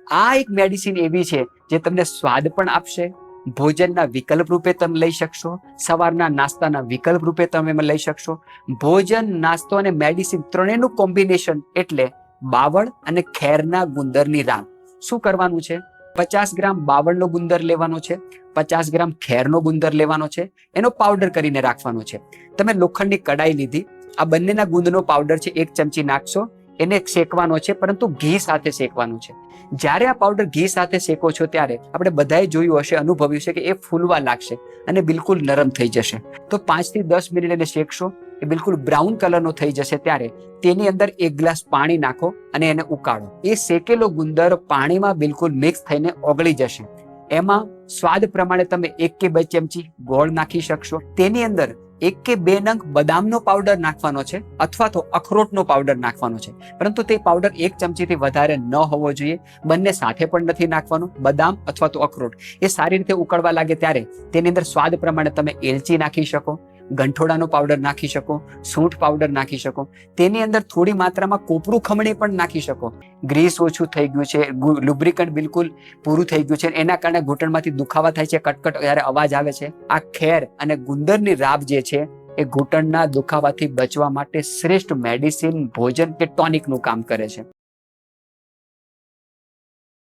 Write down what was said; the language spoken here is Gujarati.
આ એક મેડિસિન એવી છે જે તમને સ્વાદ પણ આપશે, ભોજનના વિકલ્પ રૂપે તમે લઈ શકશો, સવારના નાસ્તાના વિકલ્પ રૂપે તમે લઈ શકશો. ભોજન, નાસ્તો અને મેડિસિન ત્રણેયનું કોમ્બિનેશન એટલે બાવળ અને ખેરના ગુંદરની રાબ. શું કરવાનું છે? 50 ગ્રામ બાવળનો ગુંદર લેવાનો છે, 50 ગ્રામ ખેરનો ગુંદર લેવાનો છે, એનો પાવડર કરીને રાખવાનો છે. તમે લોખંડની કડાઈ લીધી, આ બંનેના ગુંદનો પાવડર છે 1 ચમચી નાખશો, એને શેકવાનો છે, પરંતુ ઘી સાથે શેકવાનું છે. જ્યારે આ પાવડર ઘી સાથે શેકો છો ત્યારે આપણે બધાએ જોયું હશે, અનુભવ્યું છે કે એ ફૂલવા લાગશે અને બિલકુલ નરમ થઈ જશે. તો 5 થી 10 મિનિટ એને શેકશો, એ બિલકુલ બ્રાઉન કલરનો થઈ જશે ત્યારે તેની અંદર 1 ગ્લાસ પાણી નાખો અને એને ઉકાળો. એ શેકેલો ગુંદર પાણીમાં બિલકુલ મિક્સ થઈને ઓગળી જશે. એમાં સ્વાદ પ્રમાણે તમે 1 કે 2 ચમચી ગોળ નાખી શકશો. તેની અંદર 1 કે 2 નંગ બદામનો પાવડર નાખવાનો છે અથવા તો અખરોટનો પાવડર નાખવાનો છે, પરંતુ તે પાવડર 1 ચમચીથી વધારે ન હોવો જોઈએ. બંને સાથે પણ નથી નાખવાનું, બદામ અથવા તો અખરોટ. એ સારી રીતે ઉકળવા લાગે ત્યારે તેની અંદર સ્વાદ પ્રમાણે તમે એલચી નાખી શકો, ગંઠોડાનો પાવડર નાખી શકો, સૂંઠ પાવડર નાખી શકો. તેની અંદર થોડી માત્રામાં કોપરું ખમણી પણ નાખી શકો. ગ્રીસ ઓછું થઈ ગયું છે, લુબ્રિકન્ટ બિલકુલ પૂરું થઈ ગયું છે, એના કારણે ઘૂંટણમાંથી દુખાવા થાય છે, કટકટ જ્યારે અવાજ આવે છે, આ ખેર અને ગુંદરની રાબ જે છે એ ઘૂંટણના દુખાવાથી બચવા માટે શ્રેષ્ઠ મેડિસિન, ભોજન કે ટોનિકનું કામ કરે છે.